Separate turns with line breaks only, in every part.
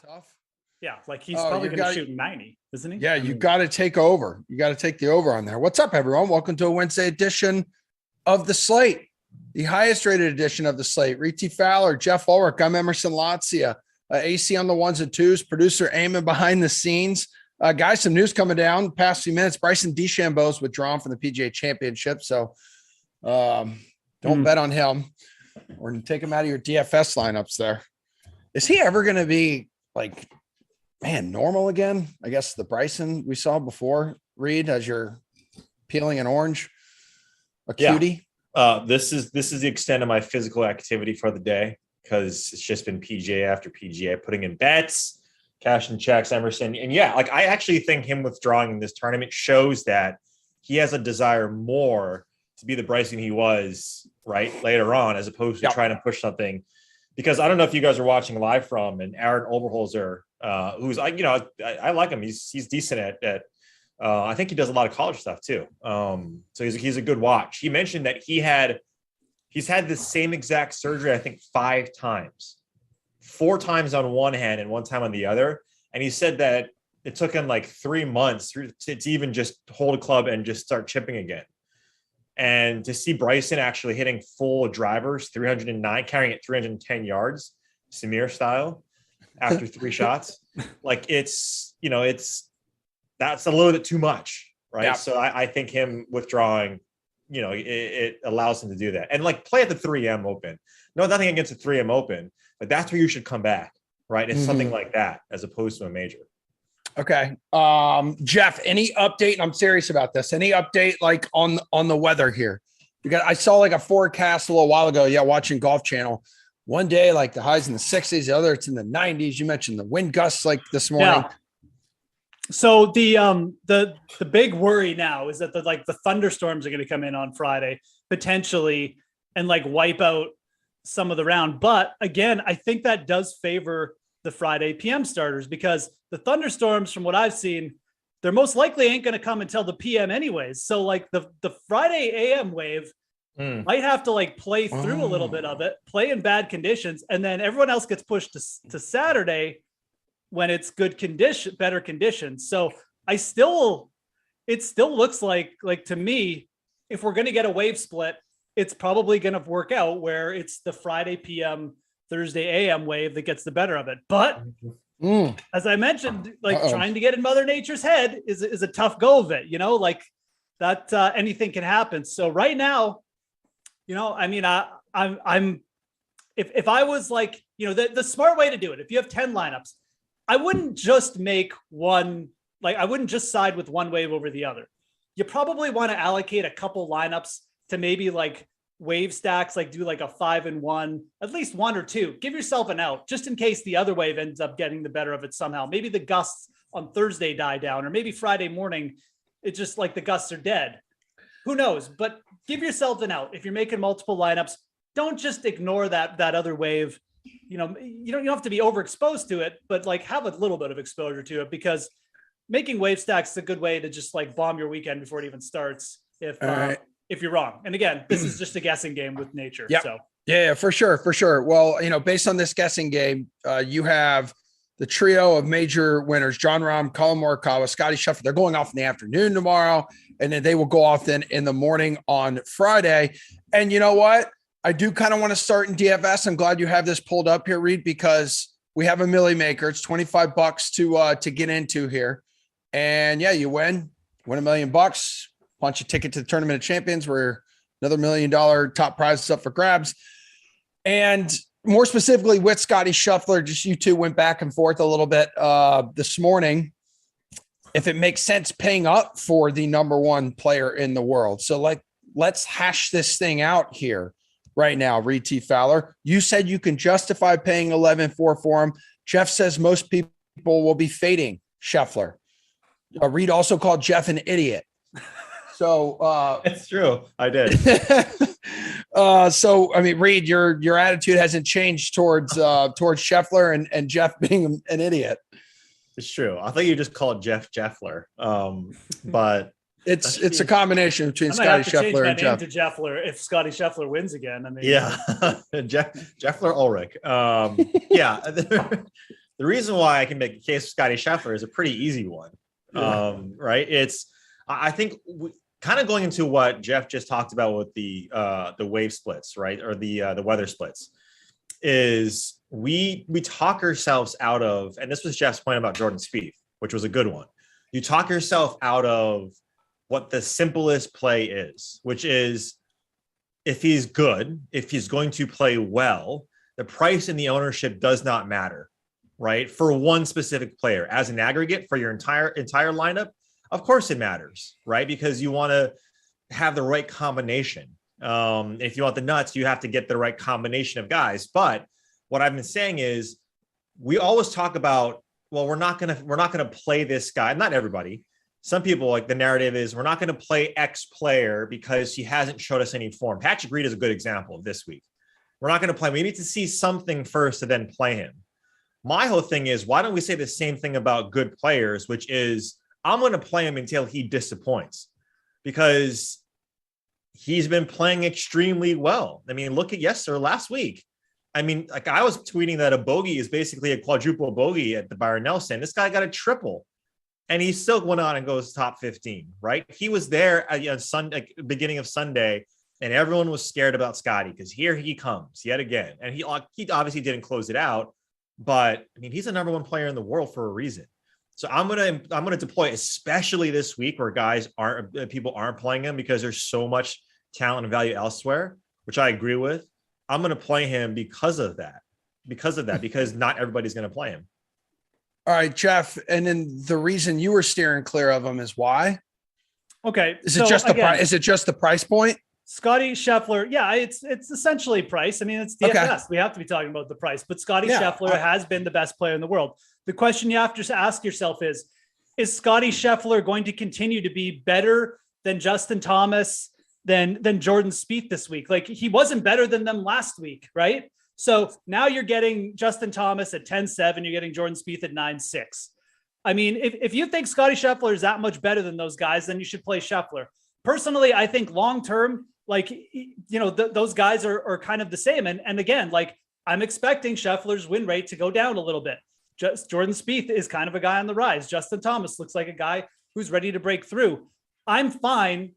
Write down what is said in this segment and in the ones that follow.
Tough.
Yeah, like he's probably going to shoot 90, isn't he?
Yeah, you got to take over. You got to take the over on there. What's up, everyone? Welcome to a Wednesday edition of the Slate, the highest rated edition of the Slate. REID Fowler, Jeff ULRICH. I'm Emerson LOTZIA. AC on the ones and twos. Producer Eamon behind the scenes. Guys, some news coming down past few minutes. Bryson DeChambeau's withdrawn from the PGA Championship, so don't bet on him or take him out of your DFS lineups there. Is he ever going to be like, man, normal again? I guess the Bryson we saw before, Reed, as you're peeling an orange, a cutie.
This is the extent of my physical activity for the day, because it's just been PGA after PGA, putting in bets, cashing checks, Emerson. And yeah, like I actually think him withdrawing in this tournament shows that he has a desire more to be the Bryson he was right later on, as opposed to trying to push something. Because I don't know if you guys are watching live from, and Aaron Oberholzer, who's I like him. He's decent at I think he does a lot of college stuff too. So he's a good watch. He mentioned that he's had the same exact surgery, I think 5 times, 4 times on one hand and 1 time on the other. And he said that it took him like 3 months to even just hold a club and just start chipping again. And to see Bryson actually hitting full drivers, 309, carrying it 310 yards, Samir style, after 3 shots, like that's a little bit too much, right? Yeah. So I think him withdrawing, it allows him to do that and like play at the 3M Open. No, nothing against the 3M Open, but that's where you should come back, right? It's something like that as opposed to a major.
Okay. Jeff, any update? And I'm serious about this. Any update like on the weather here? I saw like a forecast a little while ago. Yeah. Watching Golf Channel one day, like the highs in the 60s, the other it's in the 90s. You mentioned the wind gusts like this morning.
Yeah. So the big worry now is that the thunderstorms are going to come in on Friday potentially and like wipe out some of the round. But again, I think that does favor the Friday PM starters, because the thunderstorms, from what I've seen, they're most likely ain't going to come until the PM anyways. So like the Friday AM wave might have to like play through a little bit of it, play in bad conditions, and then everyone else gets pushed to Saturday when it's good condition, better conditions. So it still looks like to me, if we're going to get a wave split, it's probably going to work out where it's the Friday PM, Thursday AM wave that gets the better of it. But as I mentioned, trying to get in Mother Nature's head is a tough go of it, like that, anything can happen. So right now, I'm if I was like, the smart way to do it, if you have 10 lineups, I wouldn't just make one, I wouldn't just side with one wave over the other. You probably want to allocate a couple lineups to maybe like wave stacks, like do like a 5 and 1, at least 1 or 2. Give yourself an out just in case the other wave ends up getting the better of it somehow. Maybe the gusts on Thursday die down, or maybe Friday morning, it's just like the gusts are dead. Who knows? But give yourself an out. If you're making multiple lineups, don't just ignore that other wave. You don't have to be overexposed to it, but like have a little bit of exposure to it, because making wave stacks is a good way to just like bomb your weekend before it even starts. If you're wrong. And again, this is just a guessing game with nature.
Yep.
So
yeah, for sure. Well, based on this guessing game, you have the trio of major winners: John Rahm, Colin Morikawa, Scotty Scheffler. They're going off in the afternoon tomorrow, and then they will go off then in the morning on Friday. And you know what? I do kind of want to start in DFS. I'm glad you have this pulled up here, Reed, because we have a Millionaire Maker. It's $25 to get into here. And yeah, you win $1 million. Punch a ticket to the Tournament of Champions, where another $1 million top prize is up for grabs. And more specifically with Scotty Scheffler, just you two went back and forth a little bit this morning, if it makes sense paying up for the number 1 player in the world. So let's hash this thing out here right now. REID Fowler, you said you can justify paying 11.4 for him. Jeff says most people will be fading Scheffler. Reed also called Jeff an idiot. So
it's true. I did.
So I mean, Reed, your attitude hasn't changed towards Scheffler and Jeff being an idiot.
It's true. I thought you just called Jeff Jeffler. But
it's a combination between Scotty Scheffler and Jeff.
To Jeffler if Scotty Scheffler wins again. I mean,
yeah, Jeffler Ulrich. Yeah. The reason why I can make a case for Scotty Scheffler is a pretty easy one, right? I think kind of going into what Jeff just talked about with the wave splits, right, or the weather splits, is we talk ourselves out of, and this was Jeff's point about Jordan Spieth, which was a good one. You talk yourself out of what the simplest play is, which is if he's good, if he's going to play well, the price and the ownership does not matter, right? For one specific player. As an aggregate for your entire lineup, of course it matters, right? Because you want to have the right combination. If you want the nuts, you have to get the right combination of guys. But what I've been saying is we always talk about, well, we're not gonna play this guy. Not everybody. Some people, like, the narrative is we're not going to play X player because he hasn't showed us any form. Patrick Reed is a good example of this week. We're not going to play him. We need to see something first to then play him. My whole thing is, why don't we say the same thing about good players, which is I'm going to play him until he disappoints, because he's been playing extremely well. I mean, look at last week. I mean, like, I was tweeting that a bogey is basically a quadruple bogey at the Byron Nelson. This guy got a triple. And he still went on and goes top 15, right? He was there at Sunday, beginning of Sunday, and everyone was scared about Scotty because here he comes yet again. And he obviously didn't close it out, but I mean, he's the number one player in the world for a reason. So I'm gonna deploy, especially this week where people aren't playing him because there's so much talent and value elsewhere, which I agree with. I'm gonna play him because of that, because not everybody's gonna play him.
All right, Jeff. And then the reason you were steering clear of him is why?
Okay.
Is it just the price? Is it just the price point?
Scotty Scheffler. Yeah, it's essentially price. I mean, it's DFS. Okay. We have to be talking about the price, but Scotty Scheffler has been the best player in the world. The question you have to ask yourself is Scotty Scheffler going to continue to be better than Justin Thomas, than Jordan Spieth this week? Like, he wasn't better than them last week, right? So now you're getting Justin Thomas at 10-7. You're getting Jordan Spieth at 9-6. I mean, if you think Scotty Scheffler is that much better than those guys, then you should play Scheffler. Personally, I think long-term, like, those guys are kind of the same. And again, like, I'm expecting Scheffler's win rate to go down a little bit. Just Jordan Spieth is kind of a guy on the rise. Justin Thomas looks like a guy who's ready to break through. I'm fine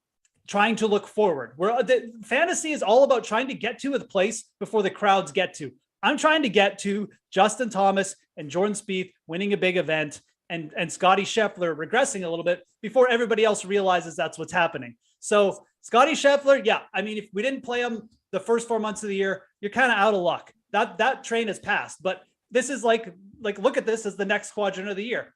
trying to look forward. Where the fantasy is all about trying to get to a place before the crowds get to. I'm trying to get to Justin Thomas and Jordan Spieth winning a big event and Scotty Scheffler regressing a little bit before everybody else realizes that's what's happening. So Scotty Scheffler, yeah, I mean, if we didn't play him the first 4 months of the year, you're kind of out of luck. That train has passed. But this is like look at this as the next quadrant of the year.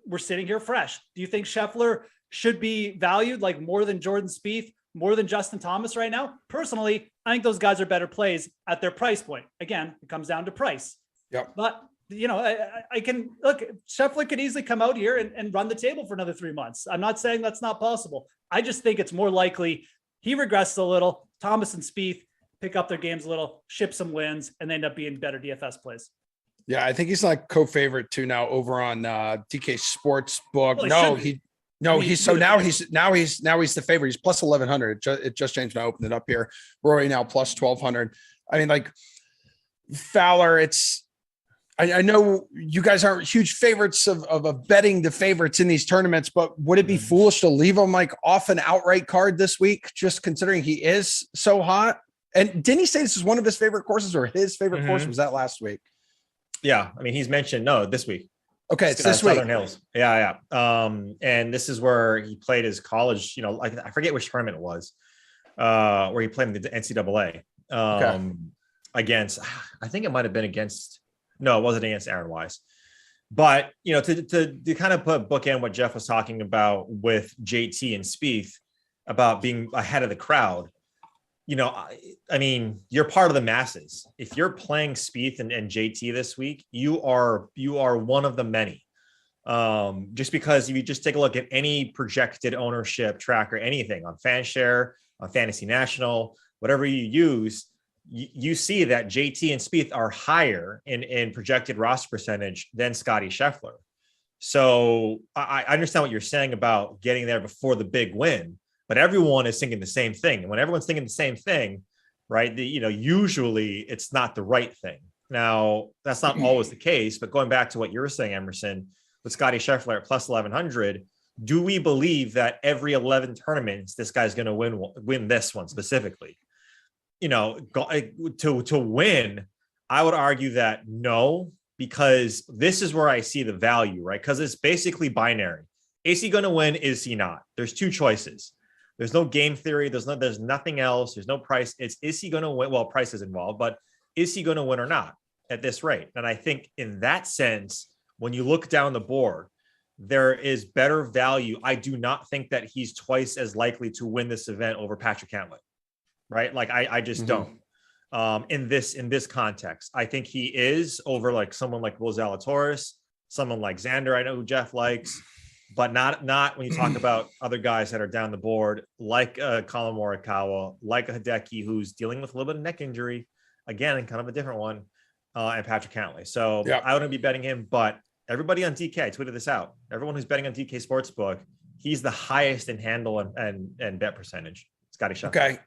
We're sitting here fresh. Do you think Scheffler should be valued like more than Jordan Spieth, more than Justin Thomas right now? Personally, I think those guys are better plays at their price point. Again, it comes down to price.
Yep.
But, I can look, Scheffler could easily come out here and run the table for another 3 months. I'm not saying that's not possible. I just think it's more likely he regresses a little. Thomas and Spieth pick up their games a little, ship some wins, and they end up being better DFS plays.
Yeah, I think he's like co-favorite too now over on DK Sportsbook.
Well,
No, he's the favorite. He's plus 1,100. It just changed when I opened it up here. Rory now plus 1,200. I mean, like, Fowler, I know you guys aren't huge favorites of betting the favorites in these tournaments, but would it be foolish to leave him like off an outright card this week, just considering he is so hot? And didn't he say this is one of his favorite courses, or his favorite course was that last week?
Yeah. I mean, he's mentioned, this week.
Okay, it's this week.
Southern Hills. Yeah. And this is where he played his college, I forget which tournament it was, where he played in the NCAA against, I think it might've been against, no, it wasn't against Aaron Wise. But, to kind of put bookend what Jeff was talking about with JT and Spieth about being ahead of the crowd, I mean, you're part of the masses. If you're playing Spieth and JT this week, you are one of the many. Just because if you just take a look at any projected ownership tracker, anything on FanShare, on Fantasy National, whatever you use, you see that JT and Spieth are higher in projected roster percentage than Scotty Scheffler. So I understand what you're saying about getting there before the big win, but everyone is thinking the same thing. And when everyone's thinking the same thing, right, usually it's not the right thing. Now, that's not always the case, but going back to what you're saying, Emerson, with Scotty Scheffler at plus 1100, do we believe that every 11 tournaments, this guy's going to win this one specifically? You know, to win, I would argue that no, because this is where I see the value, right? Because it's basically binary. Is he going to win? Is he not? There's two choices. There's no game theory. There's nothing else. There's no price. Is he going to win? Well, price is involved, but is he going to win or not at this rate? And I think in that sense, when you look down the board, there is better value. I do not think that he's twice as likely to win this event over Patrick Cantlay, right? Like I just don't. In this context, I think he is over like someone like Will Zalatoris, someone like Xander. I know who Jeff likes, but not when you talk about other guys that are down the board, like Colin Morikawa, like a Hideki, who's dealing with a little bit of neck injury, again, and kind of a different one, and Patrick Cantlay. So I wouldn't be betting him, but everybody on DK, I tweeted this out. Everyone who's betting on DK Sportsbook, he's the highest in handle and bet percentage. Scotty Scheffler. Okay.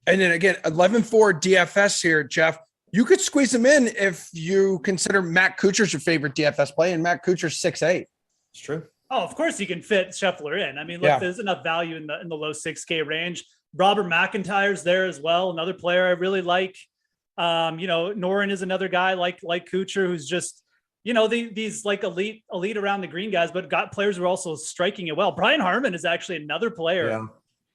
And then again, 11-4 DFS here, Jeff. You could squeeze him in if you consider Matt Kuchar's your favorite DFS play, and Matt Kuchar's 6'8".
It's true.
Oh, of course you can fit Scheffler in. I mean, look, there's enough value in the low 6K range. Robert McIntyre's there as well, another player I really like. You know, Noren is another guy like Kuchar, who's just, you know, these like elite around the green guys, but got players who are also striking it well. Brian Harman is actually another player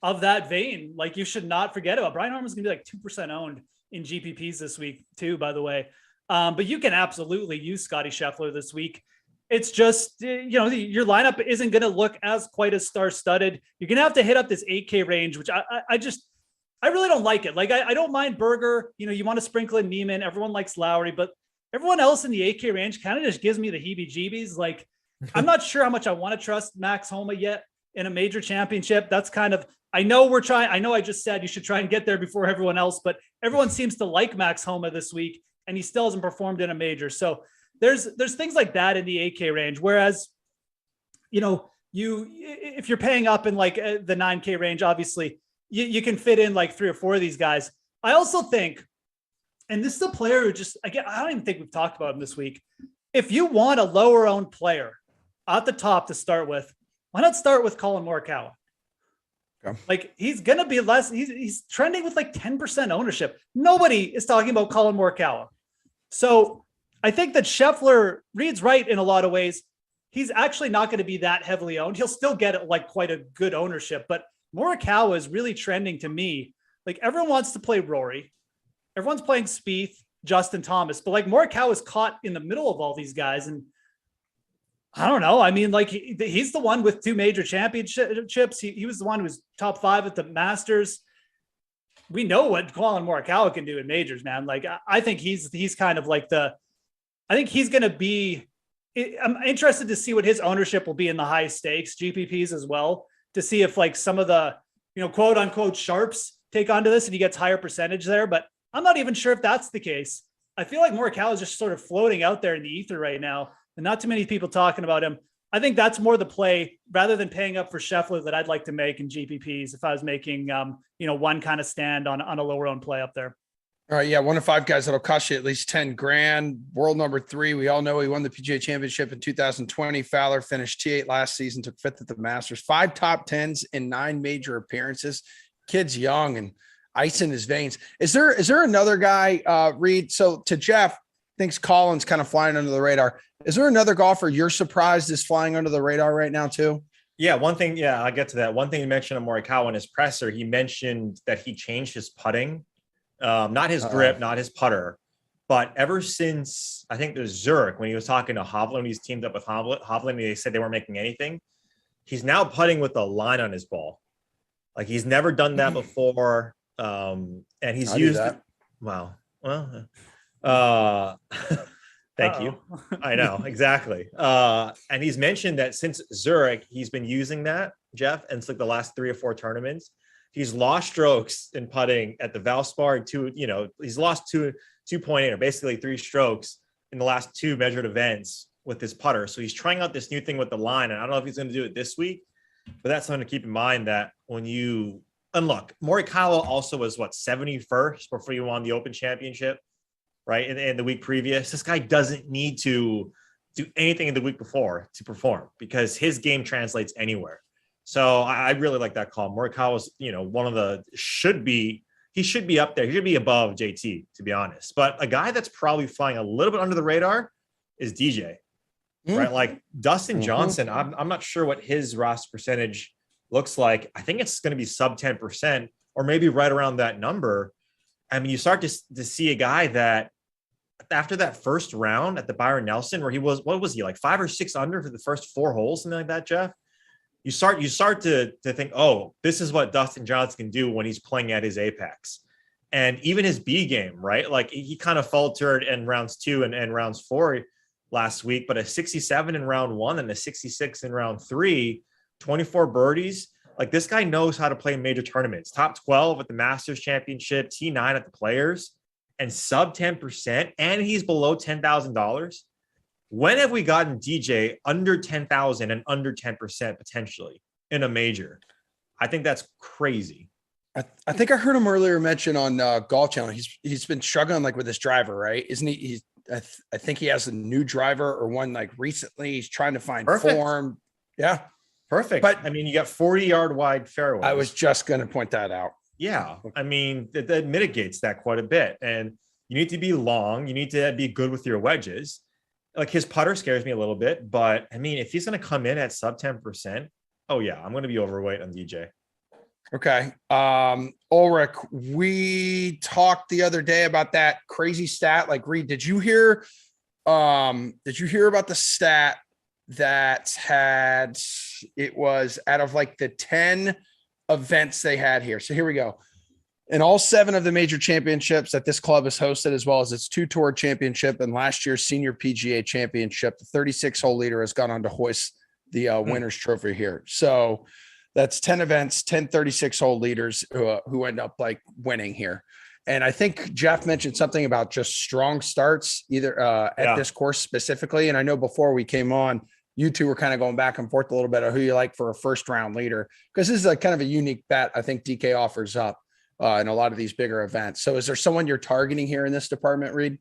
of that vein. Like, you should not forget about Brian Harman's gonna be like 2% owned in GPPs this week too, by the way. But you can absolutely use Scotty Scheffler this week. It's just, you know, your lineup isn't going to look as quite as star-studded. You're going to have to hit up this 8K range, which I really don't like it. Like, I don't mind Berger. You know, you want to sprinkle in Neiman. Everyone likes Lowry, but everyone else in the 8K range kind of just gives me the heebie-jeebies. Like, I'm not sure how much I want to trust Max Homa yet in a major championship. That's kind of, I know I just said you should try and get there before everyone else, but everyone seems to like Max Homa this week, and he still hasn't performed in a major. So there's things like that in the 8K range. Whereas, you know, if you're paying up in like the 9K range, obviously you can fit in like 3 or 4 of these guys. I also think, and this is a player who just, again, I don't even think we've talked about him this week. If you want a lower owned player at the top to start with, why not start with Colin Morikawa? Okay. Like, he's going to be less, he's trending with like 10% ownership. Nobody is talking about Colin Morikawa. So I think that Scheffler, Reed's right in a lot of ways. He's actually not going to be that heavily owned. He'll still get like quite a good ownership, but Morikawa is really trending to me. Like, everyone wants to play Rory. Everyone's playing Spieth, Justin Thomas, but like Morikawa is caught in the middle of all these guys. And I don't know. I mean, like, he's the one with 2 major championships. He was the one who was top 5 at the Masters. We know what Colin Morikawa can do in majors, man. Like, I think he's kind of like I think he's going to be, I'm interested to see what his ownership will be in the high stakes GPPs as well, to see if like some of the, you know, quote unquote sharps take onto this and he gets higher percentage there. But I'm not even sure if that's the case. I feel like Morikawa is just sort of floating out there in the ether right now, and not too many people talking about him. I think that's more the play rather than paying up for Scheffler that I'd like to make in GPPs if I was making, you know, one kind of stand on a lower owned play up there.
All right. Yeah. 1 of 5 guys that'll cost you at least 10 grand. World number 3. We all know he won the PGA championship in 2020. Fowler finished T8 last season, took 5th at the Masters, 5 top 10s in 9 major appearances. Kid's young and ice in his veins. Is there another guy, Reed? So to Jeff, thinks Colin's kind of flying under the radar. Is there another golfer you're surprised is flying under the radar right now too?
Yeah. One thing. Yeah. I'll get to that. One thing he mentioned on Morikawa in his presser, he mentioned that he changed his putting. Not his grip, not his putter, but ever since I think there's Zurich, when he was talking to Hovland, he's teamed up with Hovland, they said they weren't making anything. He's now putting with a line on his ball. Like, he's never done that before. And he's used it. Wow. Well, thank you. I know, exactly. And he's mentioned that since Zurich, he's been using that, Jeff, and it's like the last 3 or 4 tournaments. He's lost strokes in putting at the Valspar he's lost 2.8 or basically 3 strokes in the last 2 measured events with his putter. So he's trying out this new thing with the line. And I don't know if he's going to do it this week, but that's something to keep in mind, that when you unlock, Morikawa also was 71st before you won the Open Championship. right? And the week previous, this guy doesn't need to do anything in the week before to perform because his game translates anywhere. So I really like that call. Morikawa's, one of the he should be up there. He should be above JT, to be honest. But a guy that's probably flying a little bit under the radar is DJ, right? Like Dustin Johnson, I'm not sure what his roster percentage looks like. I think it's going to be sub 10% or maybe right around that number. I mean, you start to see a guy that after that first round at the Byron Nelson, where he was, what was he, like 5 or 6 under for the first 4 holes, something like that, Jeff? You start to think, oh, this is what Dustin Johnson can do when he's playing at his apex. And even his B game, right? Like he kind of faltered in rounds 2 and rounds 4 last week, but a 67 in round 1 and a 66 in round 3, 24 birdies. Like this guy knows how to play major tournaments. Top 12 at the Masters Championship, T9 at the Players, and sub 10%, and he's below $10,000. When have we gotten DJ under 10,000 and under 10% potentially in a major? I think that's crazy.
I think I heard him earlier mention on Golf Channel. He's been struggling like with his driver, right? Isn't he? I think he has a new driver or one like recently. He's trying to find form. Yeah,
perfect.
But
I mean, you got 40-yard wide fairways.
I was just going to point that out.
Yeah, I mean that mitigates that quite a bit, and you need to be long. You need to be good with your wedges. Like his putter scares me a little bit, but I mean, if he's going to come in at sub 10%, oh yeah, I'm going to be overweight on DJ.
Okay. Ulrich, we talked the other day about that crazy stat. Like Reed, did you hear about the stat that it was out of like the 10 events they had here? So here we go. In all 7 of the major championships that this club has hosted, as well as its 2 tour championship and last year's senior PGA championship, the 36-hole leader has gone on to hoist the winner's trophy here. So that's 10 events, 10 36-hole leaders who end up like winning here. And I think Jeff mentioned something about just strong starts either at this course specifically. And I know before we came on, you two were kind of going back and forth a little bit of who you like for a first round leader, because this is a kind of a unique bet I think DK offers up in a lot of these bigger events. So is there someone you're targeting here in this department, Reed?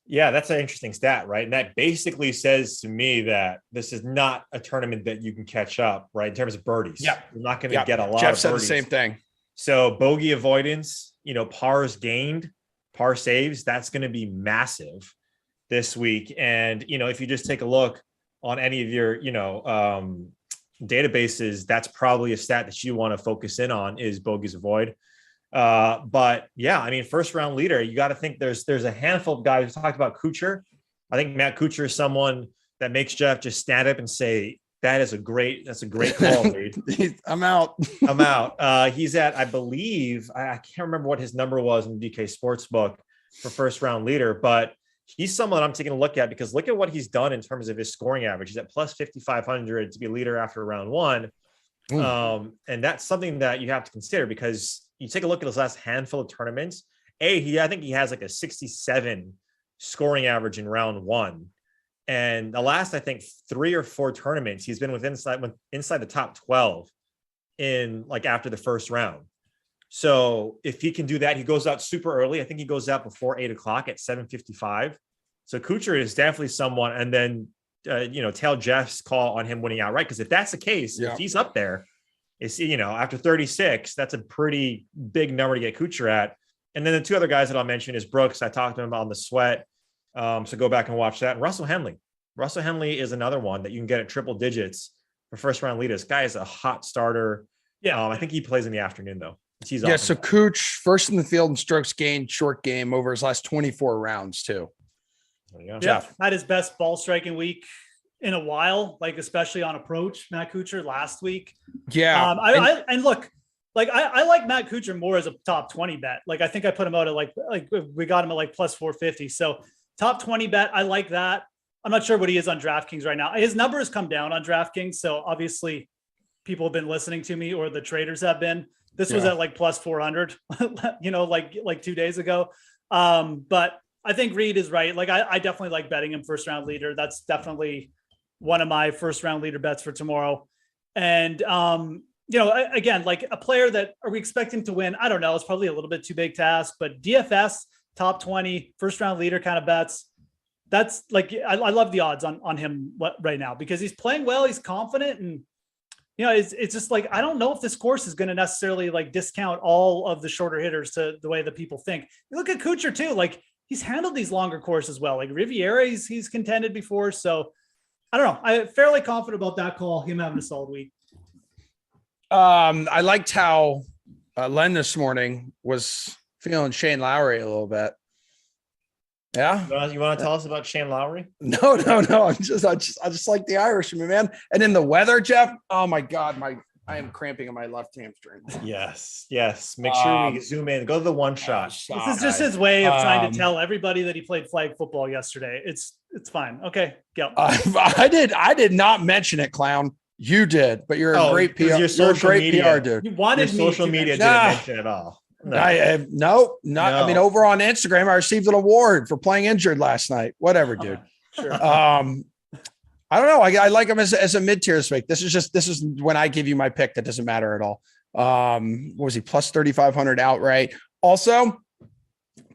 Yeah, that's an interesting stat, right? And that basically says to me that this is not a tournament that you can catch up, right? In terms of birdies. Yeah. You're not going to get a lot
Jeff
of
said
birdies.
The same thing.
So bogey avoidance, pars gained, par saves, that's going to be massive this week. And, if you just take a look on any of your, databases, that's probably a stat that you want to focus in on is bogeys avoid. But yeah, I mean, first round leader, you got to think there's a handful of guys. We talked about Kuchar. I think Matt Kuchar is someone that makes Jeff just stand up and say, that's a great call, Reed.
I'm out.
He's at, I believe, I can't remember what his number was in the DK Sportsbook for first round leader, but he's someone I'm taking a look at because look at what he's done in terms of his scoring average. He's at plus 5,500 to be a leader after round 1. And that's something that you have to consider because you take a look at his last handful of tournaments. I think he has like a 67 scoring average in round 1. And the last, I think 3 or 4 tournaments, he's been inside the top 12 in like after the first round. So if he can do that, he goes out super early. I think he goes out before 8:00 at 7:55. So Kuchar is definitely someone. And then, tell Jeff's call on him winning outright. Because if that's the case, if he's up there, after 36, that's a pretty big number to get Kuchar at. And then the 2 other guys that I'll mention is Brooks. I talked to him on the sweat. So go back and watch that. And Russell Henley. Russell Henley is another one that you can get at triple digits for first round leader. This guy is a hot starter. Yeah. I think he plays in the afternoon though.
So Cooch first in the field in strokes gained short game over his last 24 rounds too.
There you go.
Jeff had his best ball striking week in a while, like especially on approach. Matt Kuchar last week.
Yeah.
I look, like I like Matt Kuchar more as a top 20 bet. Like I think I put him out at like we got him at like plus 450. So top 20 bet. I like that. I'm not sure what he is on DraftKings right now. His number has come down on DraftKings. So obviously people have been listening to me or the traders have been. This was at like plus 400, like 2 days ago. But I think Reed is right. Like I definitely like betting him first round leader. That's definitely one of my first round leader bets for tomorrow. And, again, like a player that are we expecting to win? I don't know. It's probably a little bit too big to ask, but DFS top 20, first round leader kind of bets. That's like, I love the odds on him right now because he's playing well. He's confident. And, it's just like, I don't know if this course is going to necessarily like discount all of the shorter hitters to the way that people think. You look at Kuchar too. Like he's handled these longer courses well, like Riviera, he's contended before. So I don't know. I'm fairly confident about that call. Him having a solid week.
I liked how Len this morning was feeling Shane Lowry a little bit. Yeah.
You want to tell us about Shane Lowry?
No. I just like the Irishman, man. And then the weather, Jeff. Oh my God, I am cramping in my left hamstring.
Yes. Make sure we zoom in. Go to the one shot.
This is just his way of trying to tell everybody that he played flag football yesterday. It's fine. Okay, go.
I did not mention it, clown. You did, but you're a great PR. You're a great PR dude.
You wanted
your social media didn't mention it at all. No.
I mean, over on Instagram, I received an award for playing injured last night. Whatever, dude.
Sure.
I don't know. I like him as a mid-tier this week. This is when I give you my pick. That doesn't matter at all. What was he? Plus 3,500 outright. Also,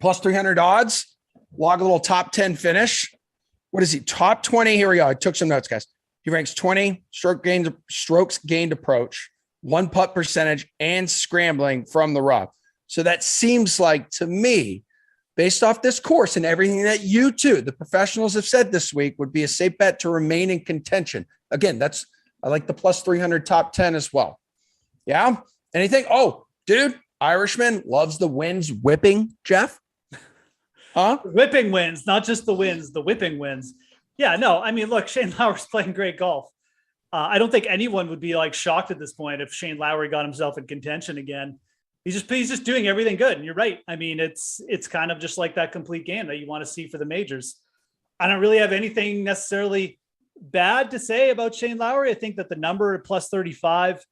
plus 300 odds. Log a little top 10 finish. What is he? Top 20. Here we go. I took some notes, guys. He ranks 20 strokes gained approach, 1 putt percentage, and scrambling from the rough. So that seems like to me, based off this course and everything that you two, the professionals have said this week, would be a safe bet to remain in contention. Again, I like the plus 300 top 10 as well. Yeah. Anything? Oh, dude, Irishman loves the wins whipping, Jeff. Huh?
Whipping wins, not just the wins, the whipping wins. Yeah, no, I mean, look, Shane Lowry's playing great golf. I don't think anyone would be like shocked at this point if Shane Lowry got himself in contention again. He's just doing everything good. And you're right. I mean, it's kind of just like that complete game that you want to see for the majors. I don't really have anything necessarily bad to say about Shane Lowry. I think that the number at plus 35,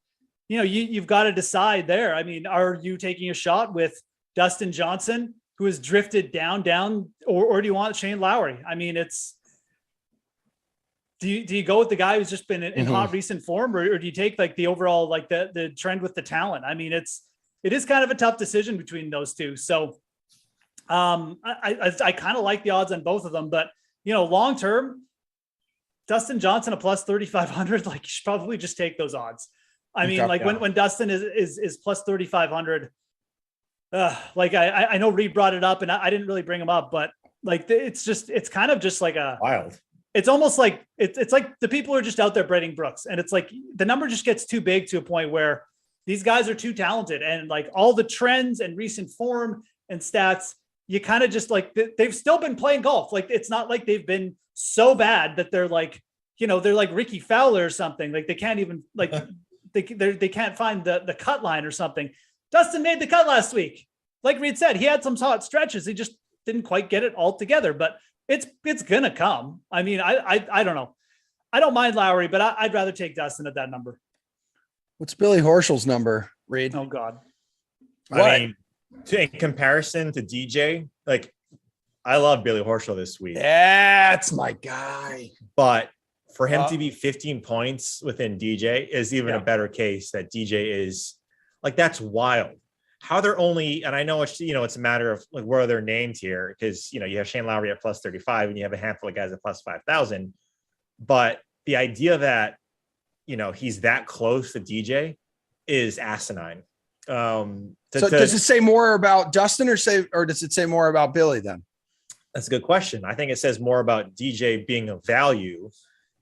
you've got to decide there. I mean, are you taking a shot with Dustin Johnson, who has drifted down, or do you want Shane Lowry? I mean, do you go with the guy who's just been in hot recent form, or do you take like the overall, like the trend with the talent? I mean, it is kind of a tough decision between those two. So I kind of like the odds on both of them, but long term, Dustin Johnson a plus 3,500, like you should probably just take those odds. I mean, like when Dustin is plus 3,500, like I know Reed brought it up and I didn't really bring him up, but like it's kind of just like a
wild.
It's almost like it's like the people are just out there Braden Brooks, and it's like the number just gets too big to a point where these guys are too talented, and like all the trends and recent form and stats, you kind of just like they've still been playing golf. Like it's not like they've been so bad that they're like, they're like Ricky Fowler or something. Like they can't even like they can't find the cut line or something. Dustin made the cut last week. Like Reed said, he had some hot stretches. He just didn't quite get it all together, but it's gonna come. I mean, I don't know. I don't mind Lowry, but I'd rather take Dustin at that number.
What's Billy Horschel's number, Reed?
Oh God.
I mean, in comparison to DJ, like I love Billy Horschel this week.
That's my guy.
But for him to be 15 points within DJ is even a better case that DJ is like, that's wild. How they're only, and I know it's, it's a matter of like, where are their names here? Because, you have Shane Lowry at plus 35 and you have a handful of guys at plus 5,000. But the idea that, he's that close to DJ is asinine.
So does it say more about Dustin or does it say more about Billy then?
That's a good question. I think it says more about DJ being a value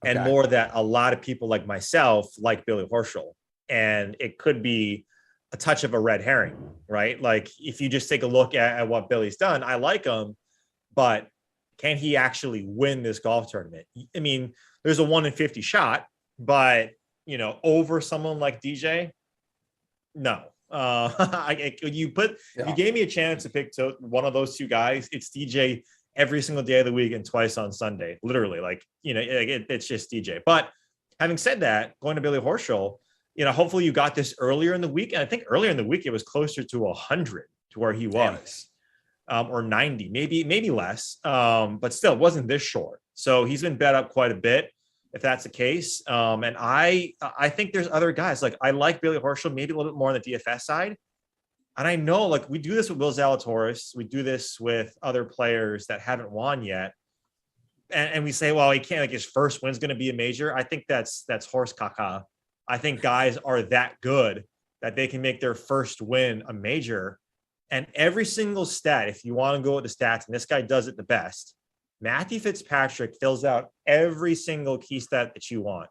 and more that a lot of people like myself like Billy Horschel. And it could be a touch of a red herring, right? Like if you just take a look at what Billy's done, I like him, but can he actually win this golf tournament? I mean, there's a 1 in 50 shot, but over someone like DJ, no. You gave me a chance to pick one of those two guys. It's DJ every single day of the week and twice on Sunday, literally. Like, it's just DJ. But having said that, going to Billy Horschel, hopefully you got this earlier in the week. And I think earlier in the week, it was closer to 100 to where he was, or 90, maybe less. But still, it wasn't this short. So he's been bet up quite a bit, if that's the case. And I think there's other guys. Like I like Billy Horschel maybe a little bit more on the DFS side, And I know, like, we do this with Will Zalatoris. We do this with other players that haven't won yet. And we say, well, he can't, like, his first win's going to be a major. I think that's horse caca. I think guys are that good that they can make their first win a major. And every single stat, if you want to go with the stats, and this guy does it the best, Matthew Fitzpatrick fills out every single key stat that you want.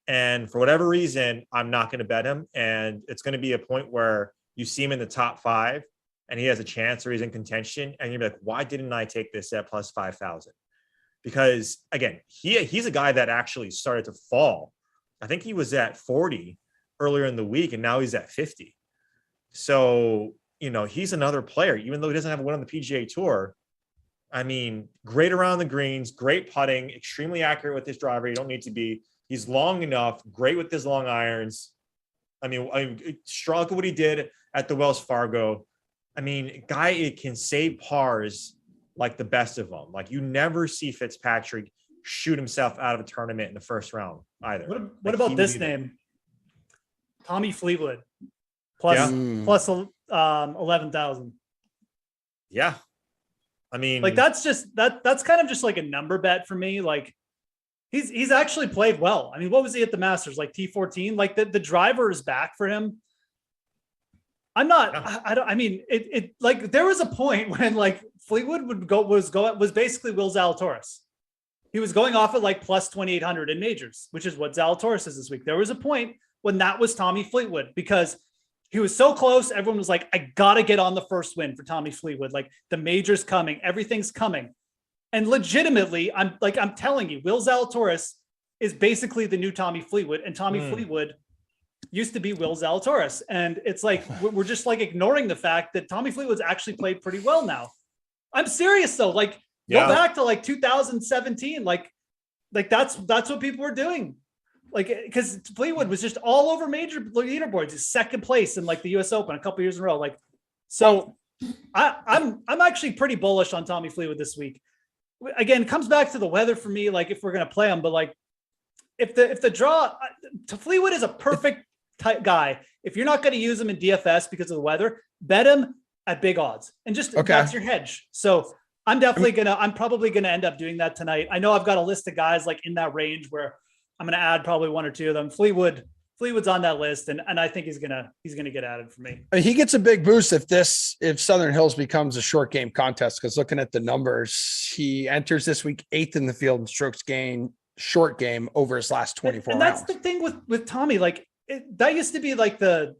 And for whatever reason, I'm not going to bet him. And it's going to be a point where you see him in the top 5 and he has a chance or he's in contention. And you're like, why didn't I take this at plus 5,000? Because again, he's a guy that actually started to fall. I think he was at 40 earlier in the week and now he's at 50. So, he's another player, even though he doesn't have a win on the PGA Tour. I mean, great around the greens, great putting, extremely accurate with his driver. You don't need to be. He's long enough, great with his long irons. I mean, strong at what he did at the Wells Fargo. I mean, guy can save pars like the best of them. Like, you never see Fitzpatrick shoot himself out of a tournament in the first round either.
What about this name? Tommy Fleetwood plus 11,000.
Yeah. I mean,
like, that's kind of just like a number bet for me. Like, he's actually played well. I mean, what was he at the Masters? Like T14? Like, the driver is back for him. I'm not, I mean, it like, there was a point when, like, Fleetwood was basically Will Zalatoris. He was going off at like plus 2,800 in majors, which is what Zalatoris is this week. There was a point when that was Tommy Fleetwood because he was so close. Everyone was like, I got to get on the first win for Tommy Fleetwood. Like, the major's coming, everything's coming. And legitimately, I'm telling you, Will Zalatoris is basically the new Tommy Fleetwood, and Tommy Fleetwood used to be Will Zalatoris. And it's like, we're just like ignoring the fact that Tommy Fleetwood's actually played pretty well now. I'm serious though. Like, go back to like 2017. Like that's what people were doing. Like, because Fleetwood was just all over major leaderboards. He's second place in like the US Open a couple years in a row. Like, so I'm actually pretty bullish on Tommy Fleetwood this week. Again, it comes back to the weather for me. Like, if we're going to play him, but like, if the draw to Fleetwood is a perfect type guy. If you're not going to use him in DFS because of the weather, bet him at big odds and just that's your hedge. So I'm probably going to end up doing that tonight. I know I've got a list of guys like in that range where I'm going to add probably one or two of them. Fleetwood's on that list. And I think he's going to get added for me.
He gets a big boost if Southern Hills becomes a short game contest, because looking at the numbers, he enters this week 8th in the field in strokes gained short game over his last 24
and
rounds.
That's the thing with Tommy. Like, that used to be like the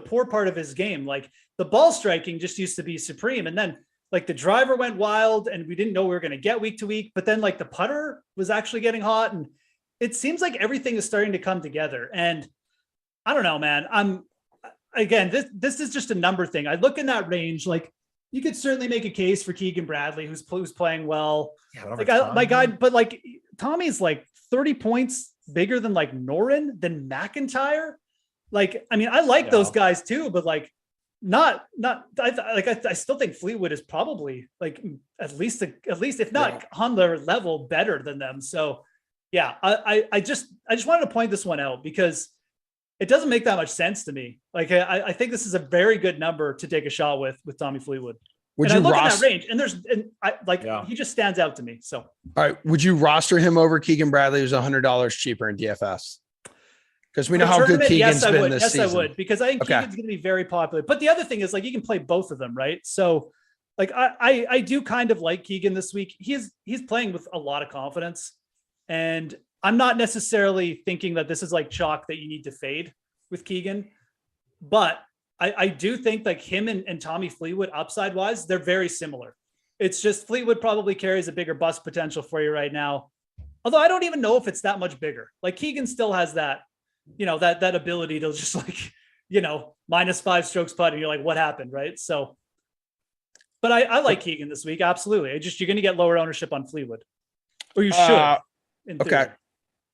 poor part of his game. Like, the ball striking just used to be supreme. And then like the driver went wild and we didn't know we were going to get week to week, but then like the putter was actually getting hot, and it seems like everything is starting to come together. And I don't know, man, this is just a number thing. I look in that range, like, you could certainly make a case for Keegan Bradley, who's playing well. Yeah, my guy, but like Tommy's like 30 points bigger than like Noren, than McIntyre. Like, I mean, I like those guys too, but like, I still think Fleetwood is probably like at least if not on their level, better than them. So yeah, I just wanted to point this one out because it doesn't make that much sense to me. Like, I think this is a very good number to take a shot with Tommy Fleetwood. I look at that range, and he just stands out to me. So, all
right, would you roster him over Keegan Bradley, who's $100 cheaper in DFS? Because we know how good Keegan's been this season.
Yes, I would, because I think Keegan's going to be very popular. But the other thing is, like, you can play both of them, right? So, like, I do kind of like Keegan this week. He's playing with a lot of confidence, and I'm not necessarily thinking that this is like chalk that you need to fade with Keegan, but I do think like him and Tommy Fleetwood upside wise, they're very similar. It's just Fleetwood probably carries a bigger bust potential for you right now. Although I don't even know if it's that much bigger. Like, Keegan still has that, that ability to just like, -5 strokes putt, and you're like, what happened? Right. So, but I like Keegan this week. Absolutely. You're going to get lower ownership on Fleetwood, or you should.
Okay.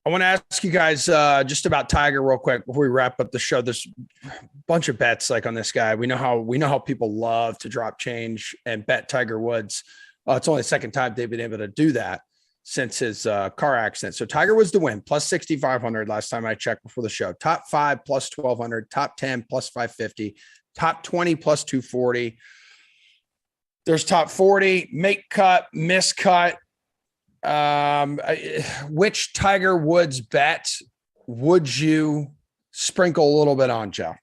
I want to ask you guys just about Tiger real quick before we wrap up the show. There's a bunch of bets like on this guy. We know how people love to drop change and bet Tiger Woods. It's only the second time they've been able to do that since his car accident. So Tiger was the win, plus 6,500 last time I checked before the show. Top 5 plus 1,200, top 10 plus 550, top 20 plus 240. There's top 40, make cut, miss cut. Which Tiger Woods bet would you sprinkle a little bit on, Joe?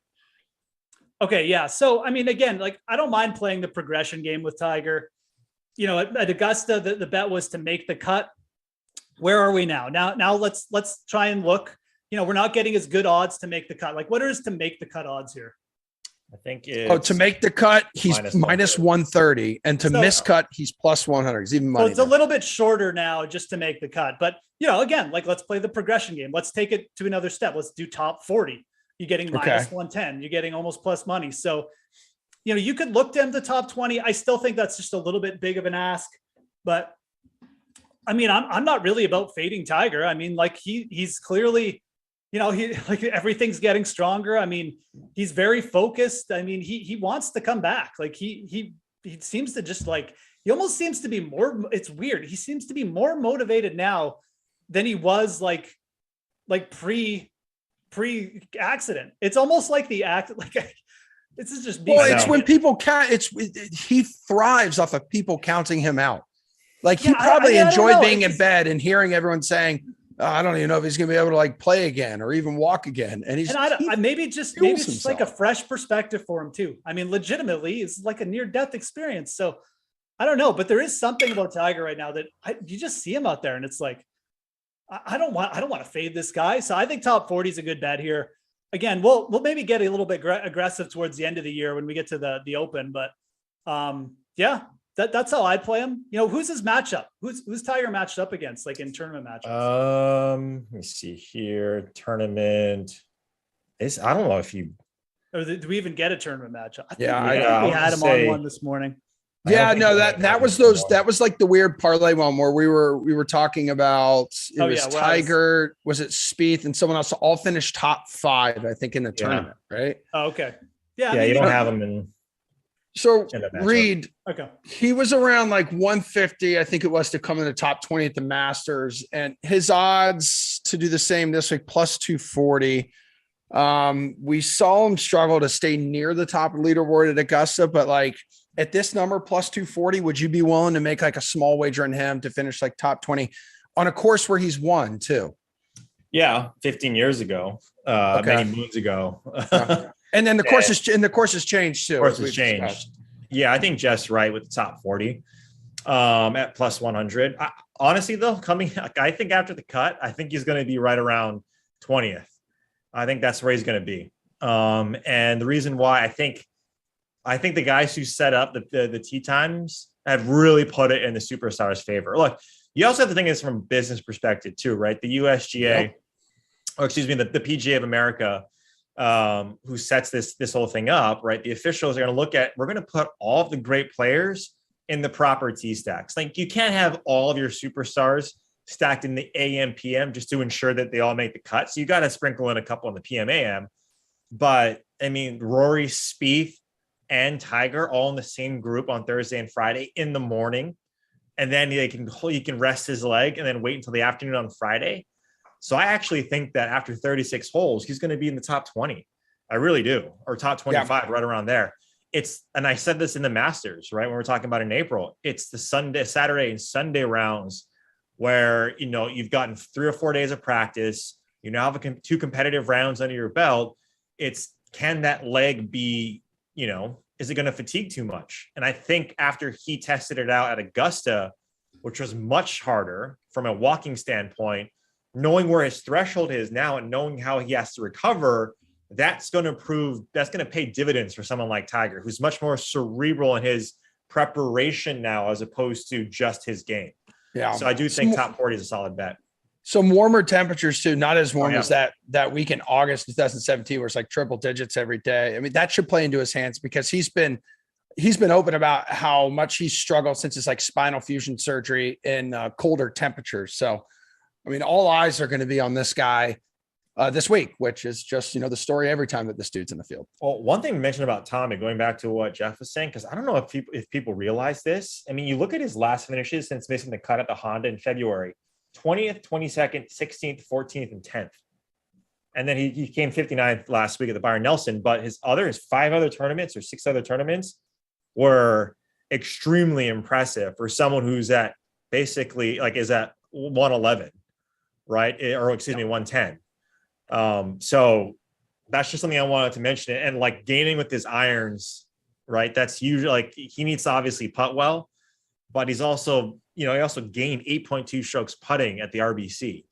Okay, yeah. So, I mean, again, like I don't mind playing the progression game with Tiger. You know, at Augusta, the bet was to make the cut. Where are we now? Now let's try and look. You know, we're not getting as good odds to make the cut. Like, what is to make the cut odds here?
I think it's
to make the cut, he's minus 130, and to miscut, he's plus 100. He's even money.
So it's a little bit shorter now just to make the cut. But, you know, again, like let's play the progression game. Let's take it to another step. Let's do top 40. You're getting minus 110. You're getting almost plus money. So, you know, you could look to him to top 20. I still think that's just a little bit big of an ask. But, I mean, I'm not really about fading Tiger. I mean, like he's clearly, you know, he like everything's getting stronger. I mean, he's very focused. I mean, he wants to come back. Like he seems to just like, he almost seems to be more, it's weird. He seems to be more motivated now than he was like pre-accident. It's almost like the act, like this is just being,
well, it's when people count, he thrives off of people counting him out. Like he probably enjoyed being in bed and hearing everyone saying, I don't even know if he's going to be able to like play again or even walk again. And maybe it's just like a fresh perspective for him too. I mean, legitimately, it's like a near-death experience. So I don't know, but there is something about Tiger right now that you just see him out there, and it's like, I don't want to fade this guy. So I think top 40 is a good bet here. Again, we'll maybe get a little bit aggressive towards the end of the year when we get to the Open, but yeah. That's how I play him. You know, who's his matchup? Who's Tiger matched up against, like in tournament matchups?
Let me see here. Tournament is, I don't know if you,
or do we even get a tournament matchup? I think
we
had him on one this morning.
Yeah, no, that was like the weird parlay one where we were talking about Tiger, was it Spieth and someone else all finished top 5, I think, in the tournament, right?
Oh, okay. Yeah,
you don't have them in.
So REID,
okay,
he was around like 150, I think it was, to come in the top 20 at the Masters, and his odds to do the same this week plus 240. We saw him struggle to stay near the top of the leaderboard at Augusta, but like at this number plus 240, would you be willing to make like a small wager on him to finish like top 20 on a course where he's won too?
Yeah, 15 years ago, many moons ago.
And then the course has changed too.
The course has changed. Yeah, I think Jeff's right with the top 40 at plus 100. Honestly, though, I think after the cut, I think he's going to be right around 20th. I think that's where he's going to be. And the reason why I think the guys who set up the tee times have really put it in the superstars' favor. Look, you also have to think of this from a business perspective too, right? The USGA, or excuse me, the PGA of America, who sets this whole thing up, right? The officials are going to look at, we're going to put all of the great players in the proper tee stacks. Like you can't have all of your superstars stacked in the AM, PM just to ensure that they all make the cut. So you got to sprinkle in a couple in the PM, AM. But I mean, Rory, Spieth, and Tiger all in the same group on Thursday and Friday in the morning. And then he can rest his leg and then wait until the afternoon on Friday. So I actually think that after 36 holes, he's going to be in the top 20. I really do. Or top 25, right around there. And I said this in the Masters, right? When we're talking about in April, it's the Saturday and Sunday rounds where, you know, you've gotten 3 or 4 days of practice. You now have 2 competitive rounds under your belt. Can that leg be, you know, is it going to fatigue too much? And I think after he tested it out at Augusta, which was much harder from a walking standpoint, knowing where his threshold is now and knowing how he has to recover, that's going to pay dividends for someone like Tiger, who's much more cerebral in his preparation now, as opposed to just his game. Yeah. So I do think top 40 is a solid bet.
Some warmer temperatures too, not as warm as that week in August 2017, where it's like triple digits every day. I mean, that should play into his hands because he's been open about how much he's struggled since his like spinal fusion surgery in colder temperatures. So, I mean, all eyes are going to be on this guy this week, which is just, you know, the story every time that this dude's in the field.
Well, one thing to mention about Tommy, going back to what Jeff was saying, because I don't know if people realize this. I mean, you look at his last finishes since missing the cut at the Honda in February: 20th, 22nd, 16th, 14th, and 10th. And then he came 59th last week at the Byron Nelson, but his 5 other tournaments or 6 other tournaments were extremely impressive for someone who's at basically like is at 111, right? Or excuse me, 110. So that's just something I wanted to mention. And like gaining with his irons, right? That's usually like he needs to obviously putt well, but he's also, he also gained 8.2 strokes putting at the RBC.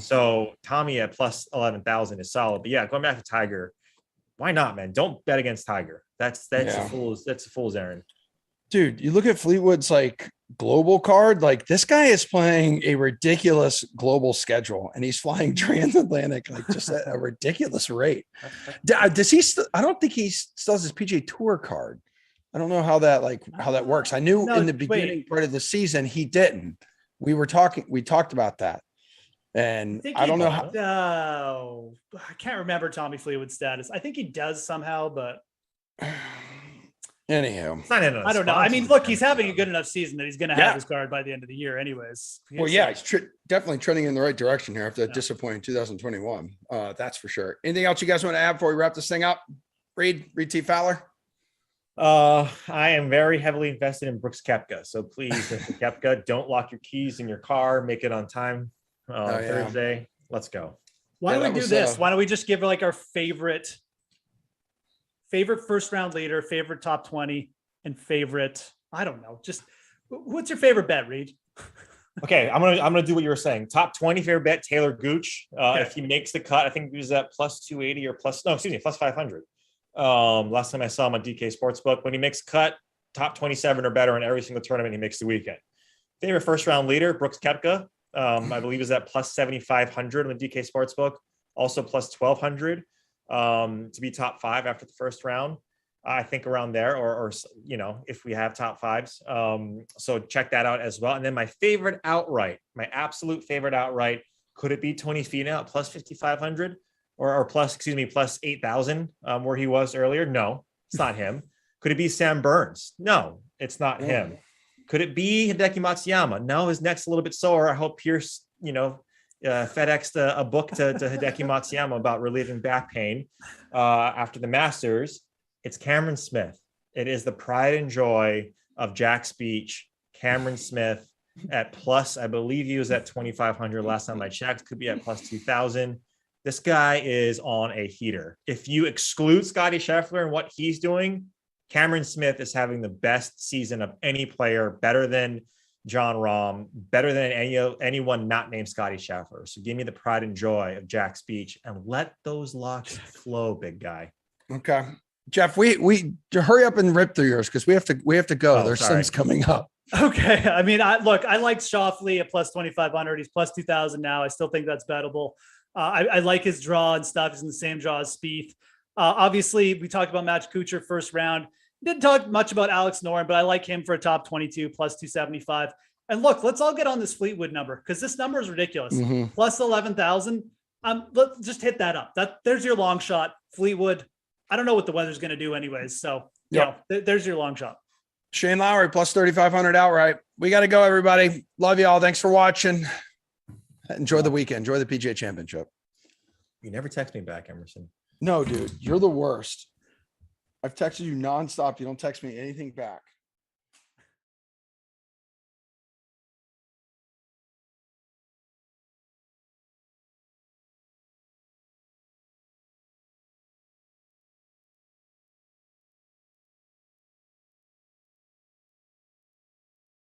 So Tommy at plus 11,000 is solid. But yeah, going back to Tiger, why not, man? Don't bet against Tiger. That's a fool's errand.
Dude, you look at Fleetwood's like global card, like this guy is playing a ridiculous global schedule and he's flying transatlantic like just at a ridiculous rate. Does he I don't think he still has his PGA Tour card. I don't know how that works. I knew in the beginning part of the season he didn't. We talked about that. And I don't know how.
I can't remember Tommy Fleetwood's status. I think he does somehow, but
anyhow,
I don't know. I mean, look, he's having a good enough season that he's going to have his card by the end of the year, anyways.
Well, yeah, he's definitely trending in the right direction here after that disappointing 2021. That's for sure. Anything else you guys want to add before we wrap this thing up? Reed T. Fowler.
I am very heavily invested in Brooks Koepka. So please, Mr. Koepka, don't lock your keys in your car. Make it on time. Thursday. Let's go.
Why don't we do this? Why don't we just give like our favorite first round leader, favorite top 20, and favorite, I don't know, just what's your favorite bet, Reed?
Okay, I'm gonna do what you were saying. Top 20 favorite bet, Taylor Gooch. If he makes the cut, I think he was at plus 280 or plus 500. Last time I saw him on DK Sportsbook. When he makes cut, top 27 or better in every single tournament he makes the weekend. Favorite first round leader, Brooks Koepka. I believe is at plus 7,500 on the DK Sportsbook, also plus 1,200 to be top 5 after the first round. I think around there, or if we have top 5s. So check that out as well. And then my absolute favorite outright, could it be Tony Finau at plus 5,500 or plus 8,000 where he was earlier? No, it's not him. Could it be Sam Burns? No, it's not him. Could it be Hideki Matsuyama? No, his neck's a little bit sore. I hope Pierce, FedExed a book to Hideki Matsuyama about relieving back pain after the Masters. It's Cameron Smith. It is the pride and joy of Jack's Beach. Cameron Smith at plus, I believe he was at 2,500 last time I checked. Could be at plus 2,000. This guy is on a heater. If you exclude Scottie Scheffler and what he's doing, Cameron Smith is having the best season of any player, better than John Rahm, better than anyone not named Scottie Scheffler. So give me the pride and joy of Jack's Beach and let those locks flow, big guy.
Okay. Jeff, we hurry up and rip through yours because we have to go. There's Sims coming up.
Okay. I mean, I like Schauffele at plus 2,500. He's plus 2,000 now. I still think that's bettable. I like his draw and stuff. He's in the same draw as Spieth. Obviously, we talked about Matt Kuchar first round. Didn't talk much about Alex Noren, but I like him for a top 22 plus 275. And look, let's all get on this Fleetwood number because this number is ridiculous. Plus 11,000. Let's just hit that up. There's your long shot. Fleetwood. I don't know what the weather's going to do anyways. So there's your long shot.
Shane Lowry plus 3,500 outright. We got to go, everybody. Love you all. Thanks for watching. Enjoy the weekend. Enjoy the PGA Championship.
You never text me back, Emerson.
No, dude, you're the worst. I've texted you nonstop. You don't text me anything back.